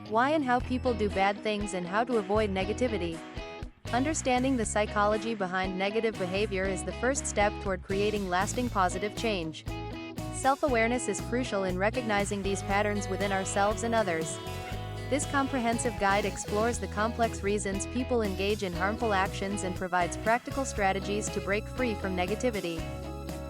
Why and how people do bad things and how to avoid negativity. Understanding the psychology behind negative behavior is the first step toward creating lasting positive change. Self-awareness is crucial in recognizing these patterns within ourselves and others. This comprehensive guide explores the complex reasons people engage in harmful actions and provides practical strategies to break free from negativity.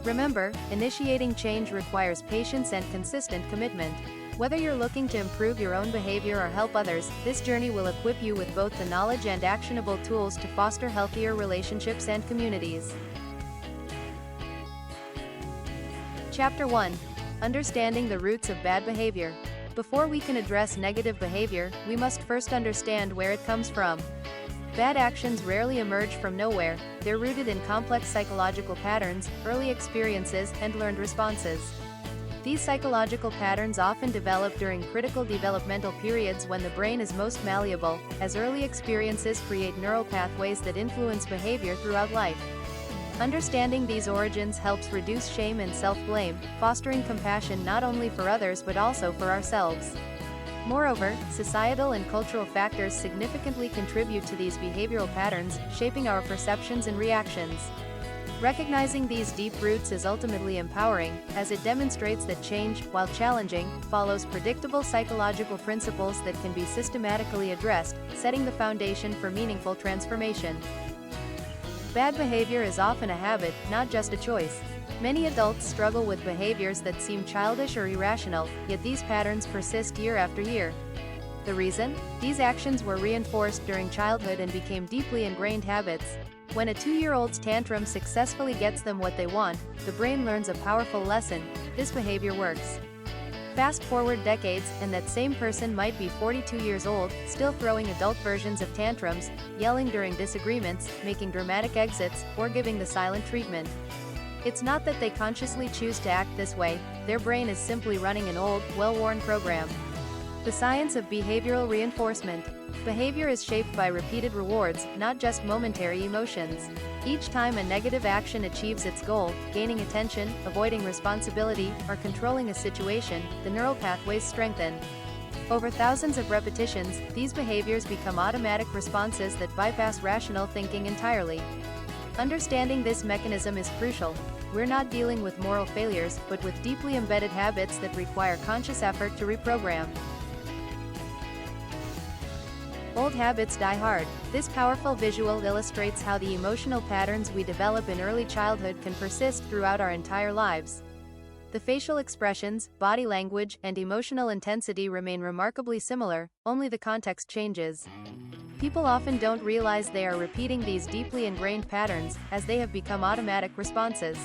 Remember, initiating change requires patience and consistent commitment. Whether you're looking to improve your own behavior or help others, this journey will equip you with both the knowledge and actionable tools to foster healthier relationships and communities. Chapter 1. Understanding the roots of bad behavior. Before we can address negative behavior, we must first understand where it comes from. Bad actions rarely emerge from nowhere, they're rooted in complex psychological patterns, early experiences, and learned responses. These psychological patterns often develop during critical developmental periods when the brain is most malleable, as early experiences create neural pathways that influence behavior throughout life. Understanding these origins helps reduce shame and self-blame, fostering compassion not only for others but also for ourselves. Moreover, societal and cultural factors significantly contribute to these behavioral patterns, shaping our perceptions and reactions. Recognizing these deep roots is ultimately empowering, as it demonstrates that change, while challenging, follows predictable psychological principles that can be systematically addressed, setting the foundation for meaningful transformation. Bad behavior is often a habit, not just a choice. Many adults struggle with behaviors that seem childish or irrational, yet these patterns persist year after year. The reason? These actions were reinforced during childhood and became deeply ingrained habits. When a 2-year-old's tantrum successfully gets them what they want, the brain learns a powerful lesson: this behavior works. Fast forward decades, and that same person might be 42 years old, still throwing adult versions of tantrums, yelling during disagreements, making dramatic exits, or giving the silent treatment. It's not that they consciously choose to act this way, their brain is simply running an old, well-worn program. The science of behavioral reinforcement. Behavior is shaped by repeated rewards, not just momentary emotions. Each time a negative action achieves its goal, gaining attention, avoiding responsibility, or controlling a situation, the neural pathways strengthen. Over thousands of repetitions, these behaviors become automatic responses that bypass rational thinking entirely. Understanding this mechanism is crucial. We're not dealing with moral failures, but with deeply embedded habits that require conscious effort to reprogram. Old habits die hard. This powerful visual illustrates how the emotional patterns we develop in early childhood can persist throughout our entire lives. The facial expressions, body language, and emotional intensity remain remarkably similar, only the context changes. People often don't realize they are repeating these deeply ingrained patterns, as they have become automatic responses.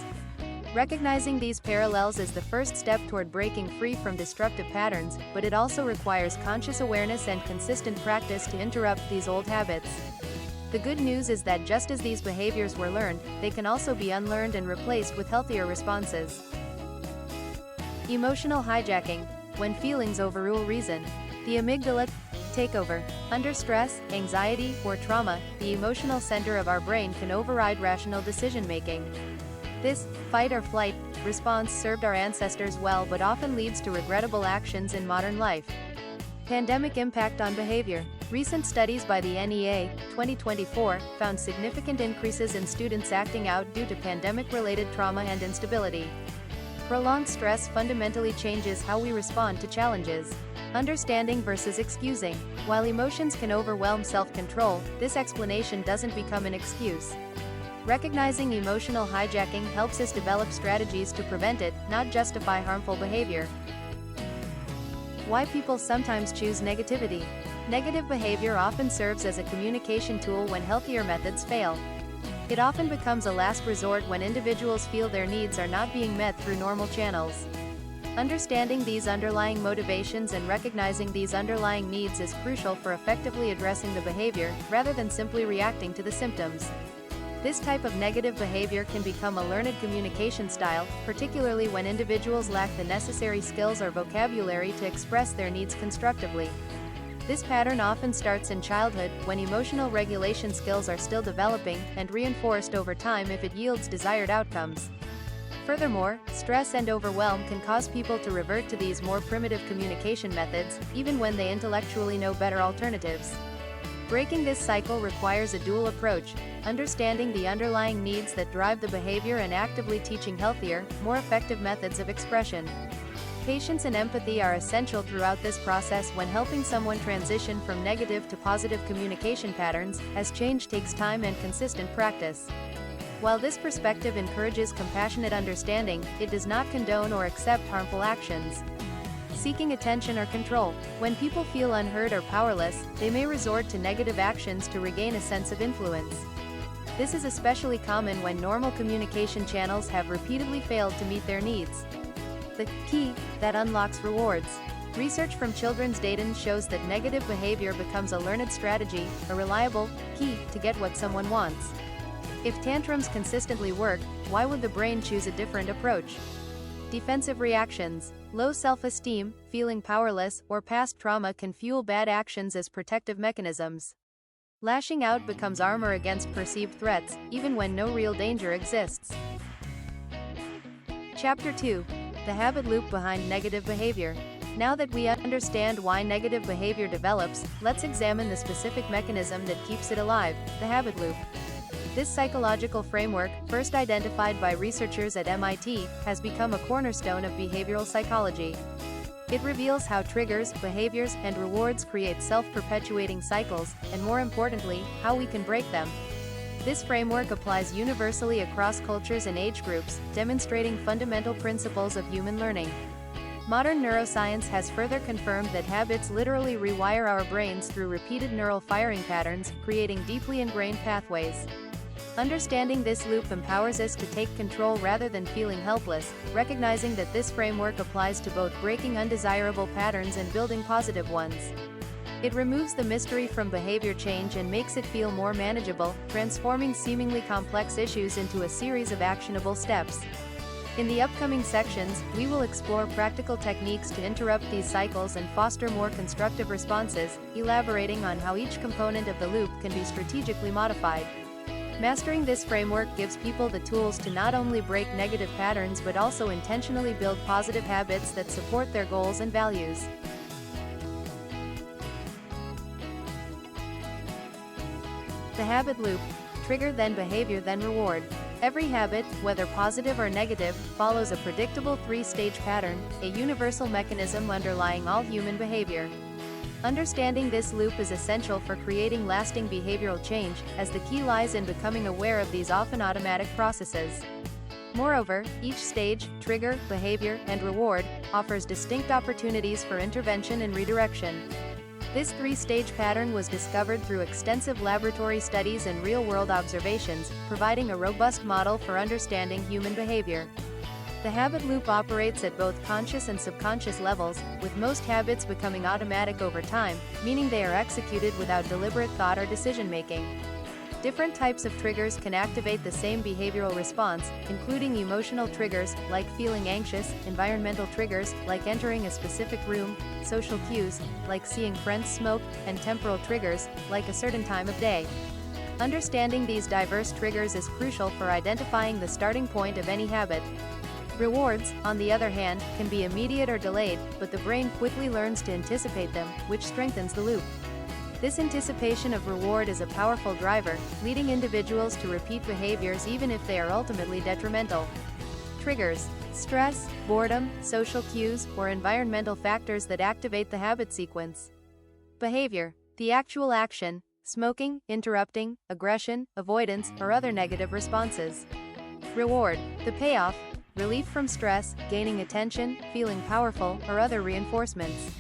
Recognizing these parallels is the first step toward breaking free from destructive patterns, but it also requires conscious awareness and consistent practice to interrupt these old habits. The good news is that just as these behaviors were learned, they can also be unlearned and replaced with healthier responses. Emotional hijacking. When feelings overrule reason. The amygdala take over. Under stress, anxiety, or trauma, the emotional center of our brain can override rational decision-making. This fight or flight response served our ancestors well but often leads to regrettable actions in modern life. Pandemic impact on behavior. Recent studies by the NEA, 2024, found significant increases in students acting out due to pandemic-related trauma and instability. Prolonged stress fundamentally changes how we respond to challenges. Understanding versus excusing. While emotions can overwhelm self-control, this explanation doesn't become an excuse. Recognizing emotional hijacking helps us develop strategies to prevent it, not justify harmful behavior. Why people sometimes choose negativity. Negative behavior often serves as a communication tool when healthier methods fail. It often becomes a last resort when individuals feel their needs are not being met through normal channels. Understanding these underlying motivations and recognizing these underlying needs is crucial for effectively addressing the behavior, rather than simply reacting to the symptoms. This type of negative behavior can become a learned communication style, particularly when individuals lack the necessary skills or vocabulary to express their needs constructively. This pattern often starts in childhood, when emotional regulation skills are still developing, and reinforced over time if it yields desired outcomes. Furthermore, stress and overwhelm can cause people to revert to these more primitive communication methods, even when they intellectually know better alternatives. Breaking this cycle requires a dual approach: understanding the underlying needs that drive the behavior and actively teaching healthier, more effective methods of expression. Patience and empathy are essential throughout this process when helping someone transition from negative to positive communication patterns, as change takes time and consistent practice. While this perspective encourages compassionate understanding, it does not condone or accept harmful actions. Seeking attention or control. When people feel unheard or powerless, they may resort to negative actions to regain a sense of influence. This is especially common when normal communication channels have repeatedly failed to meet their needs. The key that unlocks rewards. Research from children's data shows that negative behavior becomes a learned strategy, a reliable key to get what someone wants. If tantrums consistently work, why would the brain choose a different approach? Defensive reactions. Low self-esteem, feeling powerless, or past trauma can fuel bad actions as protective mechanisms. Lashing out becomes armor against perceived threats, even when no real danger exists. Chapter 2. The habit loop behind negative behavior. Now that we understand why negative behavior develops, let's examine the specific mechanism that keeps it alive: the habit loop. This psychological framework, first identified by researchers at MIT, has become a cornerstone of behavioral psychology. It reveals how triggers, behaviors, and rewards create self-perpetuating cycles, and more importantly, how we can break them. This framework applies universally across cultures and age groups, demonstrating fundamental principles of human learning. Modern neuroscience has further confirmed that habits literally rewire our brains through repeated neural firing patterns, creating deeply ingrained pathways. Understanding this loop empowers us to take control rather than feeling helpless, recognizing that this framework applies to both breaking undesirable patterns and building positive ones. It removes the mystery from behavior change and makes it feel more manageable, transforming seemingly complex issues into a series of actionable steps. In the upcoming sections, we will explore practical techniques to interrupt these cycles and foster more constructive responses, elaborating on how each component of the loop can be strategically modified. Mastering this framework gives people the tools to not only break negative patterns but also intentionally build positive habits that support their goals and values. The habit loop. Trigger, then behavior, then reward. Every habit, whether positive or negative, follows a predictable three-stage pattern, a universal mechanism underlying all human behavior. Understanding this loop is essential for creating lasting behavioral change, as the key lies in becoming aware of these often automatic processes. Moreover, each stage, trigger, behavior, and reward, offers distinct opportunities for intervention and redirection. This three-stage pattern was discovered through extensive laboratory studies and real-world observations, providing a robust model for understanding human behavior. The habit loop operates at both conscious and subconscious levels, with most habits becoming automatic over time, meaning they are executed without deliberate thought or decision-making. Different types of triggers can activate the same behavioral response, including emotional triggers, like feeling anxious, environmental triggers, like entering a specific room, social cues, like seeing friends smoke, and temporal triggers, like a certain time of day. Understanding these diverse triggers is crucial for identifying the starting point of any habit. Rewards, on the other hand, can be immediate or delayed, but the brain quickly learns to anticipate them, which strengthens the loop. This anticipation of reward is a powerful driver, leading individuals to repeat behaviors even if they are ultimately detrimental. Triggers: stress, boredom, social cues, or environmental factors that activate the habit sequence. Behavior: the actual action, smoking, interrupting, aggression, avoidance, or other negative responses. Reward: the payoff, relief from stress, gaining attention, feeling powerful, or other reinforcements.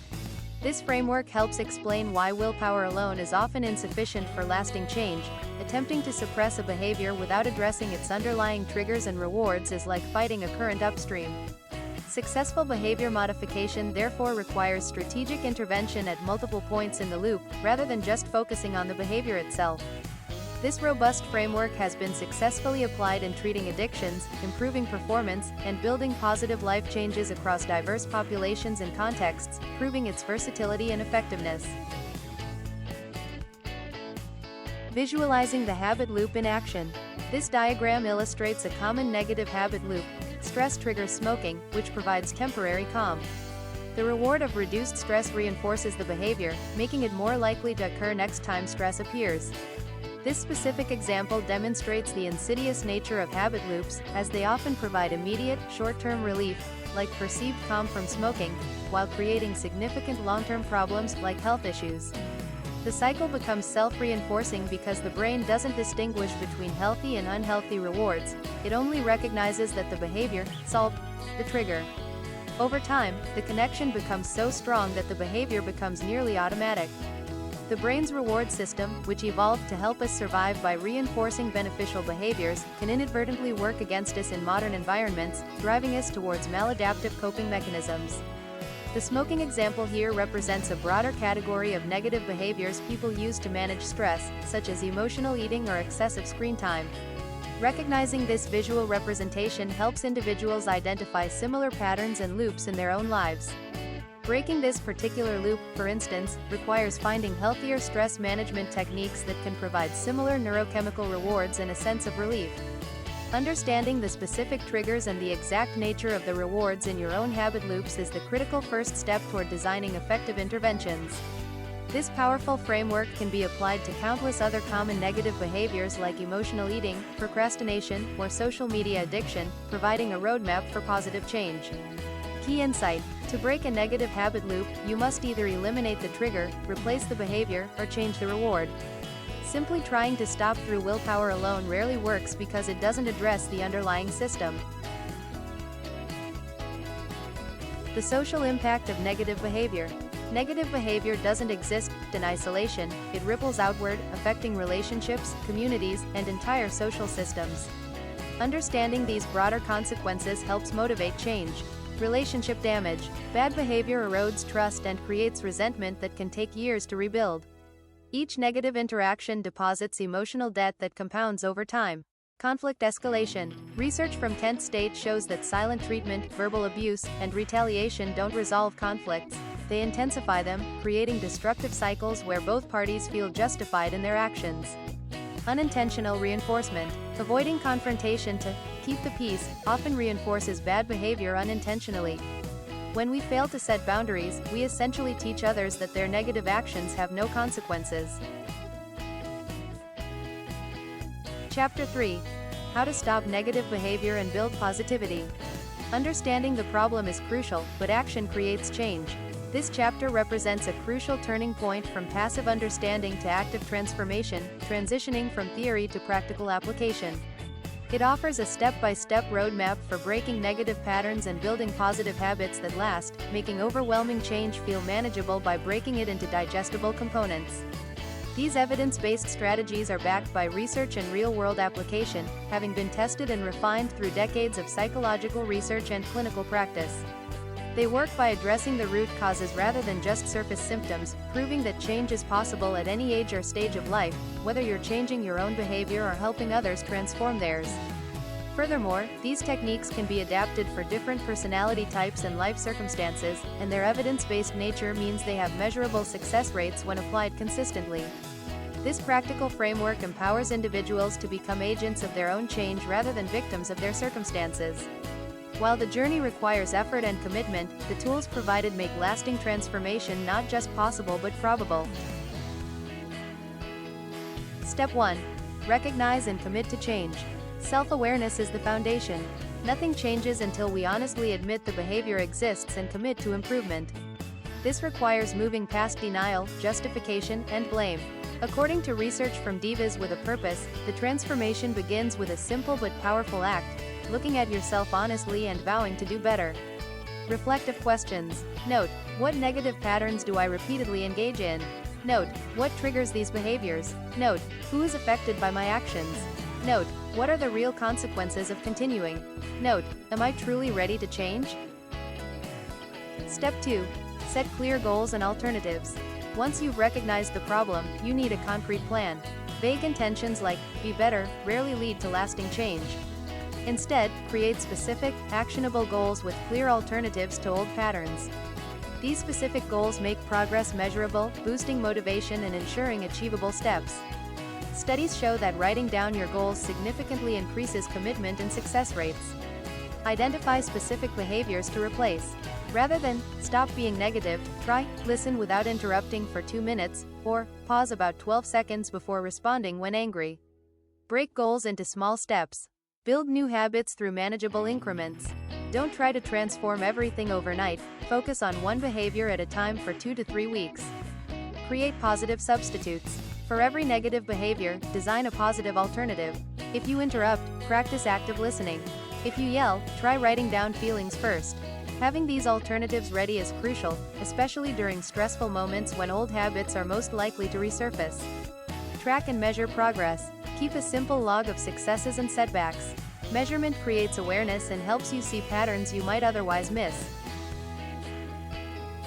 This framework helps explain why willpower alone is often insufficient for lasting change. Attempting to suppress a behavior without addressing its underlying triggers and rewards is like fighting a current upstream. Successful behavior modification therefore requires strategic intervention at multiple points in the loop, rather than just focusing on the behavior itself. This robust framework has been successfully applied in treating addictions, improving performance, and building positive life changes across diverse populations and contexts, proving its versatility and effectiveness. Visualizing the habit loop in action. This diagram illustrates a common negative habit loop. stress triggers smoking, which provides temporary calm. The reward of reduced stress reinforces the behavior, making it more likely to occur next time stress appears. This specific example demonstrates the insidious nature of habit loops, as they often provide immediate, short-term relief, like perceived calm from smoking, while creating significant long-term problems like health issues. The cycle becomes self-reinforcing because the brain doesn't distinguish between healthy and unhealthy rewards, it only recognizes that the behavior solved the trigger. Over time, the connection becomes so strong that the behavior becomes nearly automatic. The brain's reward system, which evolved to help us survive by reinforcing beneficial behaviors, can inadvertently work against us in modern environments, driving us towards maladaptive coping mechanisms. The smoking example here represents a broader category of negative behaviors people use to manage stress, such as emotional eating or excessive screen time. Recognizing this visual representation helps individuals identify similar patterns and loops in their own lives. Breaking this particular loop, for instance, requires finding healthier stress management techniques that can provide similar neurochemical rewards and a sense of relief. Understanding the specific triggers and the exact nature of the rewards in your own habit loops is the critical first step toward designing effective interventions. This powerful framework can be applied to countless other common negative behaviors like emotional eating, procrastination, or social media addiction, providing a roadmap for positive change. Key insight: to break a negative habit loop, you must either eliminate the trigger, replace the behavior, or change the reward. Simply trying to stop through willpower alone rarely works because it doesn't address the underlying system. The social impact of negative behavior. Negative behavior doesn't exist in isolation, it ripples outward, affecting relationships, communities, and entire social systems. Understanding these broader consequences helps motivate change. Relationship damage. Bad behavior erodes trust and creates resentment that can take years to rebuild. Each negative interaction deposits emotional debt that compounds over time. Conflict escalation. Research from Kent State shows that silent treatment, verbal abuse, and retaliation don't resolve conflicts, they intensify them, creating destructive cycles where both parties feel justified in their actions. Unintentional reinforcement. Avoiding confrontation to keep the peace often reinforces bad behavior unintentionally. When we fail to set boundaries, we essentially teach others that their negative actions have no consequences. Chapter 3. How to stop negative behavior and build positivity. Understanding the problem is crucial, but action creates change. This chapter represents a crucial turning point from passive understanding to active transformation, transitioning from theory to practical application. It offers a step-by-step roadmap for breaking negative patterns and building positive habits that last, making overwhelming change feel manageable by breaking it into digestible components. These evidence-based strategies are backed by research and real-world application, having been tested and refined through decades of psychological research and clinical practice. They work by addressing the root causes rather than just surface symptoms, proving that change is possible at any age or stage of life, whether you're changing your own behavior or helping others transform theirs. Furthermore, these techniques can be adapted for different personality types and life circumstances, and their evidence-based nature means they have measurable success rates when applied consistently. This practical framework empowers individuals to become agents of their own change rather than victims of their circumstances. While the journey requires effort and commitment, the tools provided make lasting transformation not just possible but probable. Step 1. Recognize and commit to change. Self-awareness is the foundation. Nothing changes until we honestly admit the behavior exists and commit to improvement. This requires moving past denial, justification, and blame. According to research from Divas with a Purpose, the transformation begins with a simple but powerful act: looking at yourself honestly and vowing to do better. Reflective questions. Note, what negative patterns do I repeatedly engage in? Note, what triggers these behaviors? Note, who is affected by my actions? Note, what are the real consequences of continuing? Note, am I truly ready to change? Step 2. Set clear goals and alternatives. Once you've recognized the problem, you need a concrete plan. Vague intentions like, be better, rarely lead to lasting change. Instead, create specific, actionable goals with clear alternatives to old patterns. These specific goals make progress measurable, boosting motivation and ensuring achievable steps. Studies show that writing down your goals significantly increases commitment and success rates. Identify specific behaviors to replace. Rather than, stop being negative, try, listen without interrupting for 2 minutes, or, pause about 12 seconds before responding when angry. Break goals into small steps. Build new habits through manageable increments. Don't try to transform everything overnight, focus on one behavior at a time for 2 to 3 weeks. Create positive substitutes. For every negative behavior, design a positive alternative. If you interrupt, practice active listening. If you yell, try writing down feelings first. Having these alternatives ready is crucial, especially during stressful moments when old habits are most likely to resurface. Track and measure progress. Keep a simple log of successes and setbacks. Measurement creates awareness and helps you see patterns you might otherwise miss.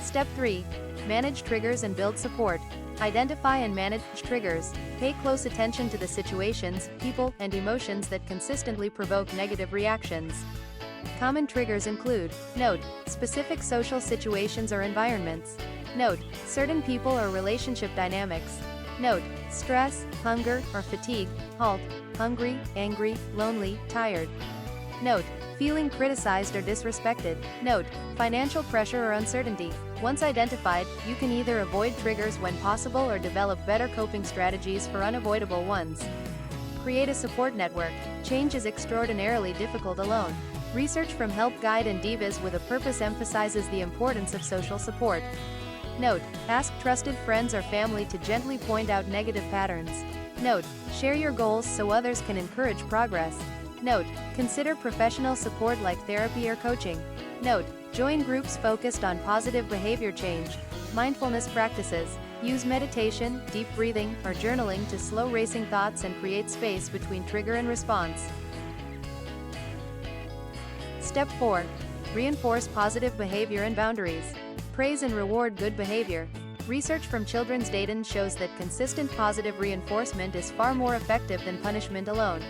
Step 3. Manage triggers and build support. Identify and manage triggers. Pay close attention to the situations, people, and emotions that consistently provoke negative reactions. Common triggers include: note, specific social situations or environments. Note, certain people or relationship dynamics. Note, stress, hunger, or fatigue. Halt, hungry, angry, lonely, tired. Note, feeling criticized or disrespected. Note, financial pressure or uncertainty. Once identified, you can either avoid triggers when possible or develop better coping strategies for unavoidable ones. Create a support network. Change is extraordinarily difficult alone. Research from Help Guide and Divas with a Purpose emphasizes the importance of social support. Note, ask trusted friends or family to gently point out negative patterns. Note, share your goals so others can encourage progress. Note, consider professional support like therapy or coaching. Note, join groups focused on positive behavior change. Mindfulness practices. Use meditation, deep breathing, or journaling to slow racing thoughts and create space between trigger and response. Step 4. Reinforce positive behavior and boundaries. Praise and reward good behavior. Research from Children's Data shows that consistent positive reinforcement is far more effective than punishment alone.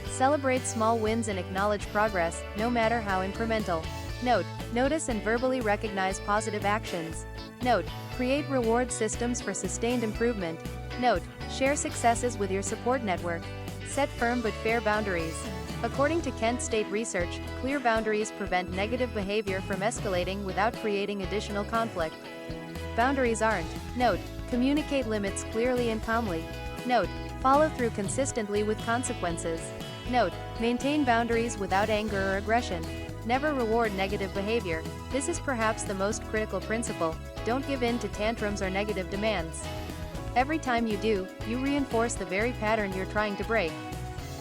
Celebrate small wins and acknowledge progress, no matter how incremental. Note, notice and verbally recognize positive actions. Note, create reward systems for sustained improvement. Note, share successes with your support network. Set firm but fair boundaries. According to Kent State research, clear boundaries prevent negative behavior from escalating without creating additional conflict. Boundaries aren't. Note, communicate limits clearly and calmly. Note, follow through consistently with consequences. Note, maintain boundaries without anger or aggression. Never reward negative behavior. This is perhaps the most critical principle. Don't give in to tantrums or negative demands. Every time you do, you reinforce the very pattern you're trying to break.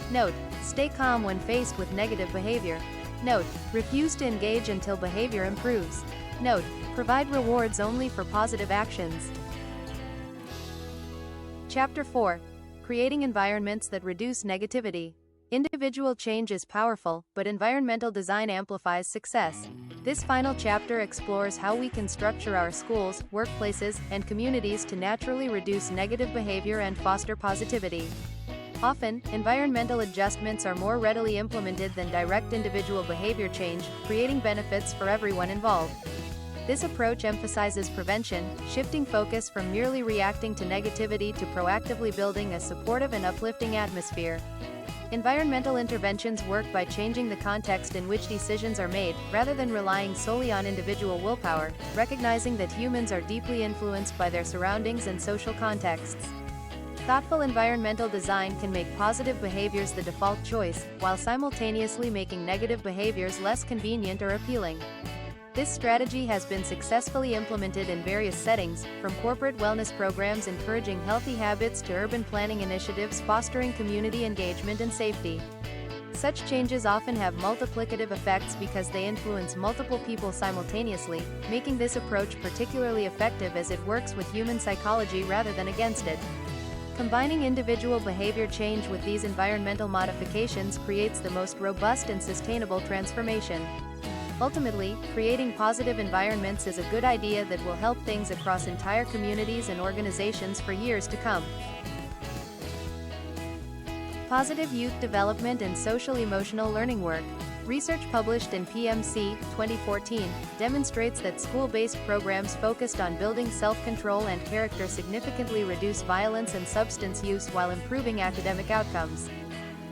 Note, stay calm when faced with negative behavior. Note, refuse to engage until behavior improves. Note, provide rewards only for positive actions. Chapter 4. Creating environments that reduce negativity. Individual change is powerful, but environmental design amplifies success. This final chapter explores how we can structure our schools, workplaces, and communities to naturally reduce negative behavior and foster positivity. Often, environmental adjustments are more readily implemented than direct individual behavior change, creating benefits for everyone involved. This approach emphasizes prevention, shifting focus from merely reacting to negativity to proactively building a supportive and uplifting atmosphere. Environmental interventions work by changing the context in which decisions are made, rather than relying solely on individual willpower, recognizing that humans are deeply influenced by their surroundings and social contexts. Thoughtful environmental design can make positive behaviors the default choice, while simultaneously making negative behaviors less convenient or appealing. This strategy has been successfully implemented in various settings, from corporate wellness programs encouraging healthy habits to urban planning initiatives fostering community engagement and safety. Such changes often have multiplicative effects because they influence multiple people simultaneously, making this approach particularly effective as it works with human psychology rather than against it. Combining individual behavior change with these environmental modifications creates the most robust and sustainable transformation. Ultimately, creating positive environments is a good idea that will help things across entire communities and organizations for years to come. Positive Youth Development and Social-Emotional Learning Work. Research published in PMC 2014 demonstrates that school-based programs focused on building self-control and character significantly reduce violence and substance use while improving academic outcomes.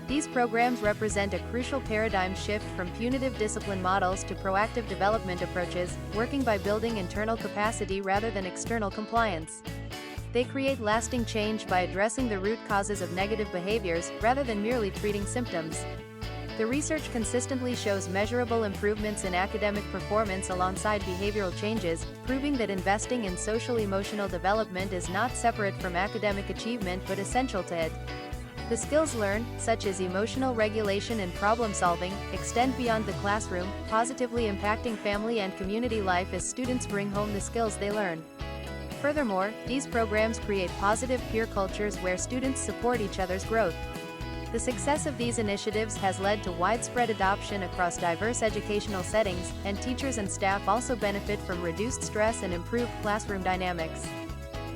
These programs represent a crucial paradigm shift from punitive discipline models to proactive development approaches, working by building internal capacity rather than external compliance. They create lasting change by addressing the root causes of negative behaviors, rather than merely treating symptoms. The research consistently shows measurable improvements in academic performance alongside behavioral changes, proving that investing in social-emotional development is not separate from academic achievement but essential to it. The skills learned, such as emotional regulation and problem-solving, extend beyond the classroom, positively impacting family and community life as students bring home the skills they learn. Furthermore, these programs create positive peer cultures where students support each other's growth. The success of these initiatives has led to widespread adoption across diverse educational settings, and teachers and staff also benefit from reduced stress and improved classroom dynamics.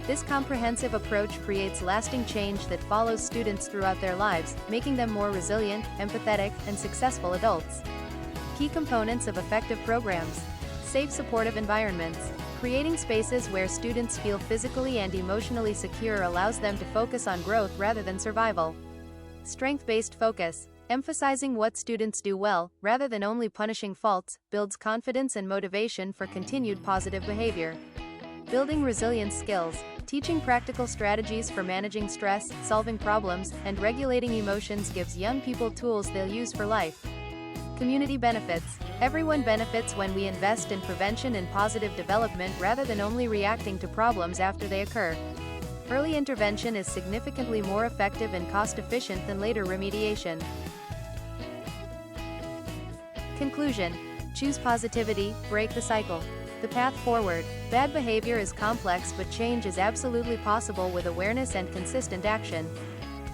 This comprehensive approach creates lasting change that follows students throughout their lives, making them more resilient, empathetic, and successful adults. Key components of effective programs: safe, supportive environments. Creating spaces where students feel physically and emotionally secure allows them to focus on growth rather than survival. Strength-based focus. Emphasizing what students do well, rather than only punishing faults, builds confidence and motivation for continued positive behavior. Building resilience skills. Teaching practical strategies for managing stress, solving problems, and regulating emotions gives young people tools they'll use for life. Community benefits. Everyone benefits when we invest in prevention and positive development rather than only reacting to problems after they occur. Early intervention is significantly more effective and cost-efficient than later remediation. Conclusion. Choose positivity, break the cycle. The path forward. Bad behavior is complex, but change is absolutely possible with awareness and consistent action.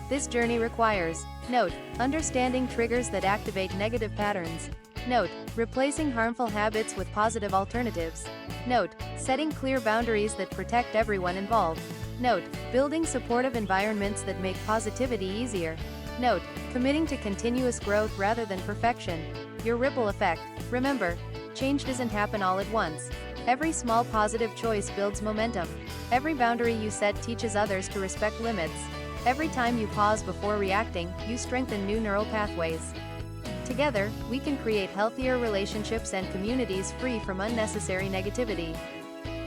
This journey requires: note, understanding triggers that activate negative patterns. Note, replacing harmful habits with positive alternatives. Note, setting clear boundaries that protect everyone involved. Note, building supportive environments that make positivity easier. Note, committing to continuous growth rather than perfection. Your ripple effect. Remember, change doesn't happen all at once. Every small positive choice builds momentum. Every boundary you set teaches others to respect limits. Every time you pause before reacting, you strengthen new neural pathways. Together, we can create healthier relationships and communities free from unnecessary negativity.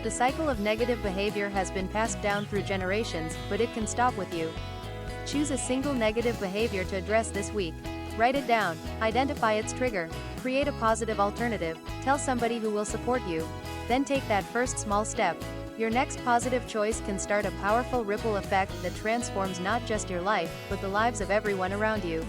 The cycle of negative behavior has been passed down through generations, but it can stop with you. Choose a single negative behavior to address this week. Write it down, identify its trigger, create a positive alternative, tell somebody who will support you. Then take that first small step. Your next positive choice can start a powerful ripple effect that transforms not just your life, but the lives of everyone around you.